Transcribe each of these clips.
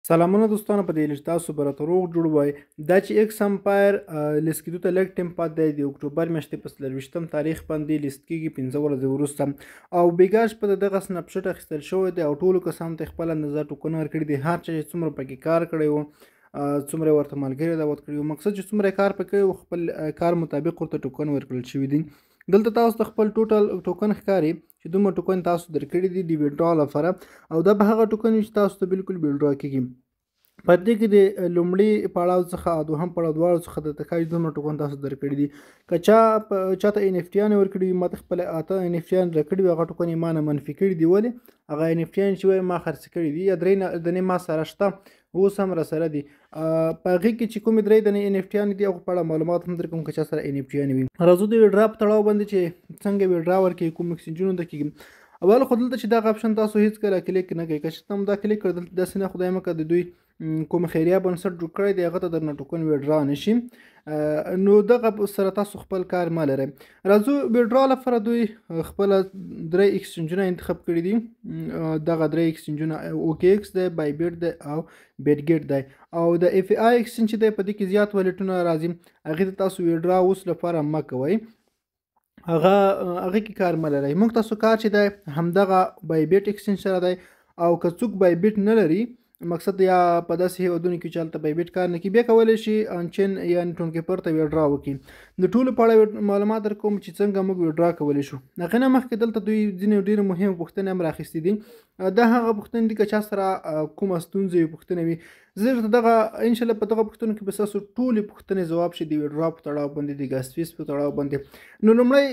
سلامونه دوستانو په دې لیست تاسو به راته روغ جوړ وای دا چې ایکس امپایر لیست کېدو ته لږ ټیم پاتې دی د اکتوبر میاشتې په 24 تاریخ باندې لیست کېږي 15 ورځې وروسته او بیګاش په دغه سنپ شاټ اخیستل شوی دی او ټولو کسانو ته خپل اندازه ټوکن ورکړي دي هر چا چې څومره پکې کار کړی و څومره ورته ملګري دعوت کړي وو مقصد چې څومره کار پکې و خپل کار مطابق ورته ټوکن ورکړل شوي دي دلته تاسو ته خپل ټوټل ټوکن ښکاري چې دومره ټوکن تاسو درکړي دي د ویډرا لپاره او دا به هغه ټوکن چې تاسو ته بالکل ویډرا کېږي په دې کې د لومړي پړاو څخه دوهم پړاو دواړو څخه د تکای دومره ټوکن تاسو درکړي دي که چاته ان اف ټیان ورکړي ما ته خپل اته ان اف ټیان درکړي هغه ټوکن یې ما نه منفي کړي دي ولې هغه ان اف ټیان چې ما خرڅ کړي دي یا درې دنې ما سره شته اوس هم راسره دي په هغې کې چې کومې درې دنې ان اف ټیان دي هغو په اړه معلومات هم درکوم که چا سره ان اف ټیان وي راځو د ویډرا په تړاو باندې چې څنګه ویډرا ورکوي کوم اکسچینجونو ته کېږي اول خو دلته چې دغه اپشن تاسو هېڅکله کلیک نه کوئ که چېرته هم دا کلیک کړئ دلته داسې نه خدای مکړه د دوی کوم خیریه بنسټ جوړ کړی دی هغه ته درنه ټوکن ویډرا نه شي نو دغه سره تاسو خپل کار مه لرئ راځو ویډرا لپاره دوی خپله درې اکسچینجونه انتخاب کړي دي دغه درې اکسچینجونه اوکې ایکس دی بایبیټ دی او بیټ ګیټ دی او د اف آی اکسچینج چې دی په دې کې زیات والټونه راځي هغې ته تاسو ویډرا اوس لپاره مه کوئ هغه کې کار مه لرئ موږ تاسو کار چې دی همدغه بایبیټ اکسچینج سره دی او که څوک بایبیټ نه لري مقصد یا په داسې هیوادونو کې چې هلته بایبیټ کار نه کوي بیا کولی شي انچین یا ټونکیپر ته ویډرا وکړي د ټولو په اړه معلومات درکوم چې څنګه موږ ویډرا کولی شو هغې نه مخکې دلته دوی ځینې ډېرې مهمې پوښتنې هم راخیستې دي دا هغه پوښتنې دي که چا سره کومه ستونزه وي پوښتنه وي زه درته دغه انشاءالله په دغه پوښتنو کې به ستاسو ټولې پوښتنې ځواب شي د ویډرا په تړاو باندې د ګاز فیس په تړاو باندې نو لومړی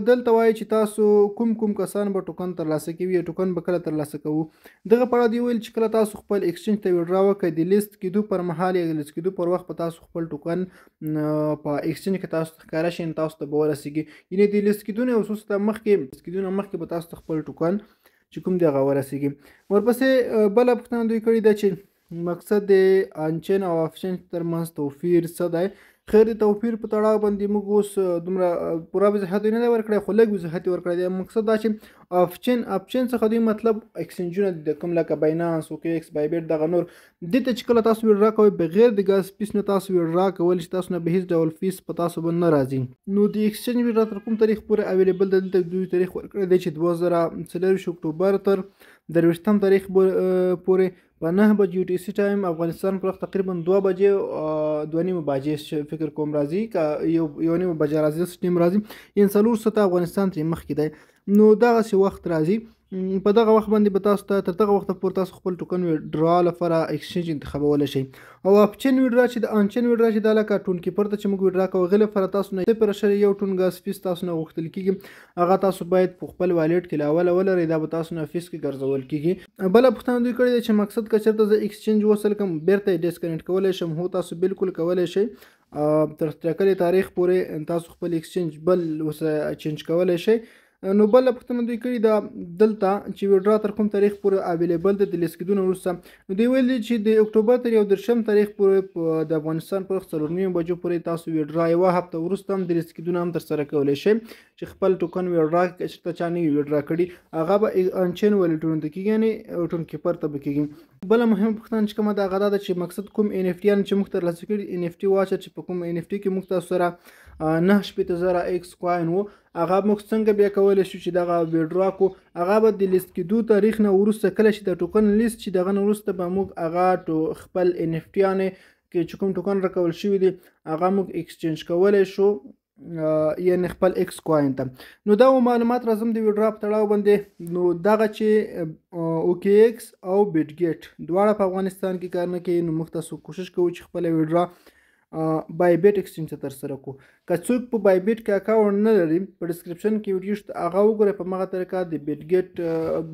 دلته وایي چې تاسو کوم کسان به ټوکن ترلاسه کوي ټوکن به کله ترلاسه کوو دغه په اړه دوی ویل چې کله تاسو خپل اکسچینج ته ویډرا وکړئ د لیست کېدو پر مهال یا لیست کېدو پر وخت به تاسو خپل ټوکن په اکسچینج کې تاسو ته ښکاره شي تاسو ته به ورسیږي یعنې د لیست کېدو نه خصوصا مخکې به تاسو ته خپل ټوکن چې کوم دی هغه ورسیږي ورپسې بله پوښتنه دوی کړې ده چې مقصد د انچین او افچین ترمنځ توپیر څه دی خیر د توپیر په تړاو باندې موږ اوس دومره پوره وضاحت نه دی ورکړی خو لږ وضاحت یې ورکړی دی مقصد دا چې افچین څخه دوی مطلب اکسچینجونه دي کوم لکه باینانس اوکې ایکس بایبیټ دغه نور دې ته چې کله تاسو ویډرا کوئ بغیر د ګاز فیس نه تاسو ویډرا کولی چې تاسو نه به هېڅ ډول فیس په تاسو باندې نه راځي نو د اکسچینج ویډرا تر کوم تاریخ پورې اویلیبل ده دلته دوی تاریخ ورکړی دی چې 2024 اکتوبر تر 23 تاریخ پورې په 9 بجې یو ټي سي ټایم افغانستان پر وخت تقریبا 2 بجې 2 نیمه بجې فکر کوم راځي که یو نیمه بجې راځي داسې ټیم راځي یعنې 4 ساعته افغانستان ترې مخکې دی نو دغسې وخت راځي په دغه وخت باندې به تاسو ته تر دغه وخته پورې تاسو خپل ټوکن ویډرا لپاره اکسچینج انتخابولی شئ او اپچین ویډرا چې د انچین ویډرا چې دا لکه ټون کیپر ته چې موږ ویډرا کوو هغې لپاره تاسو نه 0.1 ټون ګاز فیس تاسو نه غوښتل کېږي هغه تاسو باید په خپل والټ کې له اوله ولرئ دا به تاسو نه فیس کې ګرځول کېږي بله پوښتنه دوی کړې ده چې مقصد که چېرته زه اکسچینج وصل کړم بیرته یې ډسکنیکټ کولی شم هو تاسو بالکل کولی شئ تر ټاکلي تاریخ پورې تاسو خپل اکسچینج بل ورسره چینج کولی شئ نو بله پوښتنه دوی کړې ده دلته چې ویډرا تر کوم تاریخ پورې اویلیبل ده د لیست کېدو نه وروسته نو دوی ویل چې د اکتوبر تر 21 تاریخ پورې د افغانستان پر وخت 4 بجو پورې تاسو ویډرا یوه هفته وروسته هم د لیست کېدو نه هم ترسره کولی شئ چې خپل ټوکن ویډرا که چېرته چا نه وي ویډرا کړي هغه به انچین والټونو ته کېږي یعنې ټون کیپر ته به کېږي بله مهمه پوښتنه چې کومه ده هغه دا ده چې مقصد کوم ان اف ټیان چې موږ ترلاسه کړي ان اف ټي واچر چې په کوم ان اف ټي کې موږ تاسو سره 9,000 ایکس کوین و هغه موږ څنګه بیا کولی شو چې دغه ویډرا کو هغه به د لیست کېدو تاریخ نه وروسته کله چې د ټوکن لیست چې دغه نه وروسته به موږ هغه خپل ان اف ټیانې کې چې کوم ټوکن راکول شوي دي هغه موږ اکسچینج کولی شو یعنې خپل ایکس کوین ته نو دا معلومات راځم د ویډرا په تړاو باندې نو دغه چې اوکې ایکس او بیټ ګیټ دواړه په افغانستان کې کار نه کوي نو موږ تاسو کوشش کوو چې خپله ویډرا بایبیټ اکسچینج ته ترسره کړو که څوک په بایبیټ کې اکاونټ نه لري په ډسکرپشن کې ویډیو شته هغه وګورئ په همغه طریقه د بیټ ګیټ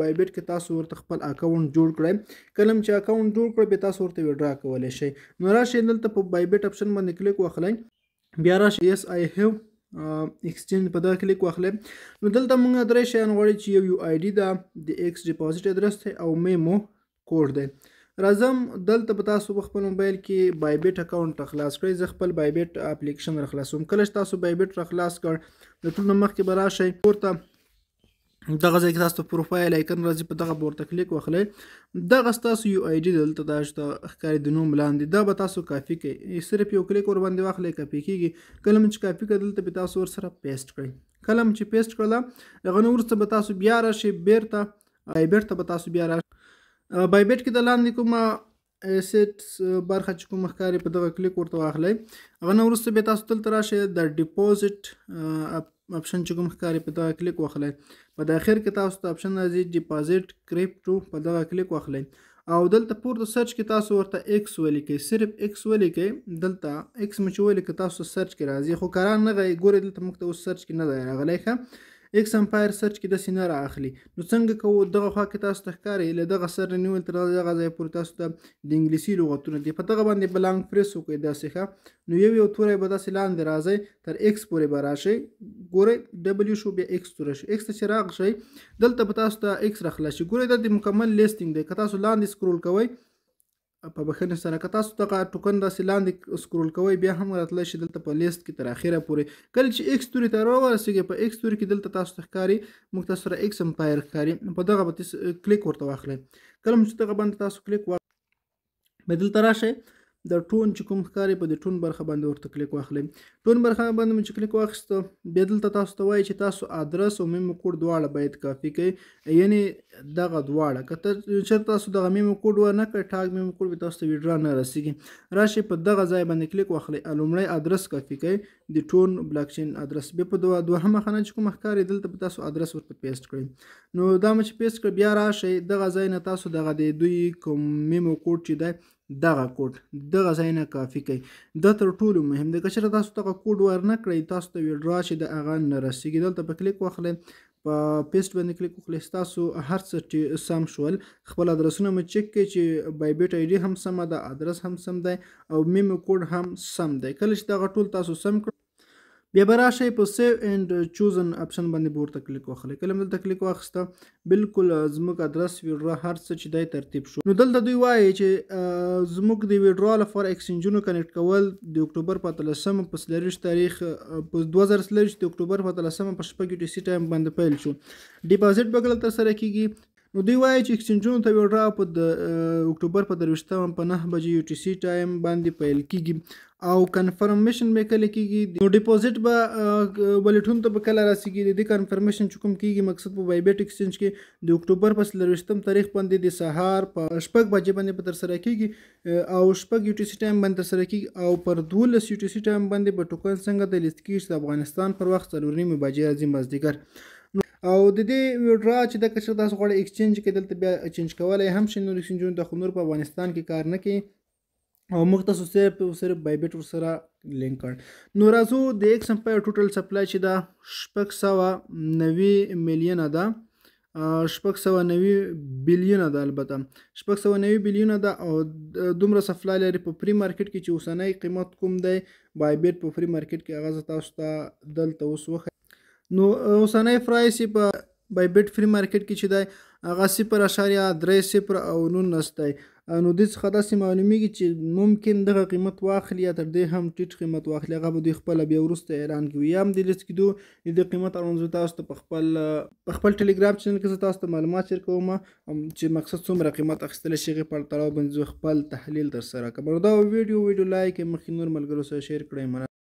بایبیټ کې تاسو ورته خپل اکاونټ جوړ کړئ کله چې اکاونټ جوړ کړئ بیا تاسو ورته ویډرا کولی شئ نو راشئ دلته په بایبیټ اپشن باندې کلیک واخلئ بیا راشئ یس آی هیو اکسچینج په دغه کلیک واخلئ نو دلته موږ درې شیان غواړي چې یو آی ډي ده د ایکس ډیپازیټ ادرس دی او میمو کوډ دی راځم دلته به تاسو په خپل موبایل کې بایبیټ اکاونټ خلاص کړئ زه خپل بایبیټ اپلیکیشن را خلاصوم کله چې تاسو بایبیټ را خلاص کړ د ټول نه مخکې به راشئ پورته دغه ځای کې تاسو ته پروفایل آیکن راځي، په دغه به ورته کلیک واخلئ. دغه ستاسو یو آی ډي دلته دا شته ښکاري د نوم لاندې، دا به تاسو کاپي کړئ. صرف یو کلیک ورباندې واخلئ کاپي کېږي. کله مو چې کاپي کړه دلته به تاسو ورسره پیسټ کړئ. کله مو چې پیسټ کړله هغه نه وروسته به تاسو بیا راشئ بیرته بایبیټ ته به تاسو بیا راشئ. بایبیټ کې د لاندې کومه ایسټس برخه چې کومه ښکاري په دغه کلیک ورته واخلئ. هغه نه وروسته بیا تاسو دلته راشئ د ډیپوزټ اپشن چې کوم ښکاري په دغه کلیک واخلئ. په د اخر کې تاسو ته اپشن راځي ډیپازیټ کریپټو، په دغه کلیک واخلئ او دلته پورته سرچ کې تاسو ورته ایکس ولیکئ، صرف ایکس ولیکئ. دلته ایکس مو چې ولیکئ تاسو سرچ کې راځي، خو کاران نه دی ګورئ دلته موږ ته اوس سرچ کې نه دی راغلی. ښه ایکس امپایر سرچ کې داسې نه رااخلي. نو څنګه کوو؟ دغه خوا کې تاسو ته ښکاري له دغه سر نیول تر دغه ځای پورې تاسو ته د انګلیسي لغتونه دي، په دغه باندې بلانک پریس وکړئ داسې. ښه نو یو توری به داسې لاندې راځئ تر ایکس پورې به راشئ. ګورئ ډبلیو شو بیا ایکس توری شو. ایکس ته چې راغشئ دلته به تاسو ته ایکس راخلاص شي. ګورئ دا د مکمل لیستینګ دی. که تاسو لاندې سکرول کوئ په بخښنې سره، که تاسو دغه ټوکن داسې لاندې سکرول کوئ بیا هم راتلی شي دلته په لیست کې تر اخره پورې. کله چې ایکس توري ته راورسېږئ په ایکس توري کې دلته تاسو ته ښکاري موږ تاسو سره ایکس امپایر ښکاري، په دغه به کلیک ورته واخلئ. کله چې دغه باندې تاسو کلیک به دلته راشئ د ټون چې کوم ښکاري په د ټون برخه باندې ورته کلیک واخلئ. ټون برخه باندې مو چې کلیک واخیسته بیا دلته تاسو ته وایي چې تاسو ادرس او میمو کوډ دواړه باید کافي کړئ، یعنې دغه دواړه. که چېرته تاسو دغه میمو کوډ ورنه کړئ ټاګ میمو کوډ به تاسو ته ویډرا نه رسېږي. راشئ په دغه ځای باندې کلیک واخلئ، لومړی ادرس کافي کړئ د ټون بلاک چین ادرس. بیا په دوهمه خانه چې کومه ښکاري دلته به تاسو ادرس ورته پیسټ کړئ. نو دا مو چې پیسټ کړئ بیا راشئ دغه ځای نه تاسو دغه د دوی کوم میمو کوډ چې دی دغه کوډ دغه ځای نه کافي کوئ. دا تر ټولو مهم دی. که چېرته تاسو دغه کوډ ورنه کړئ تاسو ته ویډرا چې د هغه نه رسېږي. دلته په کلیک واخلئ، په پیسټ باندې کلیک وکړئ، ستاسو هر څه چې سم شول. خپل ادرسونه مو چک کړئ چې بایبیټ آی ډي هم سمه ده، ادرس هم سم دی او میمو کوډ هم سم دی. کله چې دغه ټول تاسو سم کړئ بیا به راشئ په سیو اینډ چوزن اپشن باندې به ورته کلیک واخلئ. کله مو دلته کلیک واخیسته بالکل زموږ ادرس ویډرا هر څه چې دی ترتیب شو. نو دلته دوی وایي چې زموږ د ویډرا لپاره اکسچینجونو کنیکټ کول د اکتوبر په 13 په 23 تاریخ په 2023 د اکتوبر په 13 په شپږ UTC ټایم باندې پیل شو. ډیپازیټ به کله ترسره کیږي؟ نو دوی وایي چې اکسچینجونو ته ویډرا په د اکتوبر په 23 په 9 بجې UTC ټایم باندې پیل کیږي او کنفرمیشن به کله کیږي. نو ډیپوزیټ به ولیټونو ته به کله راسیږي؟ د دې کنفرمیشن چې کوم کیږي مقصد په بایبیټ ایکسچینج کې د اکتوبر په 23 تاریخ باندې د سهار په 6 بجې باندې په ترسره کیږي او 6 UTC ټایم باندې ترسره کیږي او پر 12 UTC ټایم باندې به ټوکن څنګه د لیست کیږي د افغانستان پر وخت 4:30 بجې راځي مازدیګر. او د دې ویډرا چې د کچر تاسو غواړئ ایکسچینج کې دلته بیا چینج کولی هم شي. نور ایکسچینجونو ته خو نور په افغانستان کې کار نه کوي او موږ تاسو صرف بایبیټ ورسره لینک کړ. نو راځو د ایکس امپایر ټوټل سپلای چې دا 690 میلیونه ده، 690 بلیونه ده، البته 690 بلیونه ده او دومره سپلای لري په پری مارکیټ کې چې اوسنی قیمت کوم دی بایبیټ په پری مارکیټ کې هغه تاسو ته دلته اوس وښیم. نو اوسنی پرایس په بایبیټ فری مارکیټ کې چې دی هغه 0.30 او 19 دی. نو دې څخه داسې معلومیږي چې ممکن دغه قیمت واخلي یا تر دې هم ټیټ قیمت واخلي. هغه به دوی خپله بیا وروسته اعلان کوي یا هم د لیست کېدو د قیمت اړوند زه تاسو ته په خپل ټلیګرام چینل کې زه تاسو ته معلومات شریکوم چې مقصد څومره قیمت اخیستلی شي. هغې په اړه تړاو باندې زه خپل تحلیل ترسره کوم. دا ویډیو لایک یې مخکې نور ملګرو سره شیر کړئ.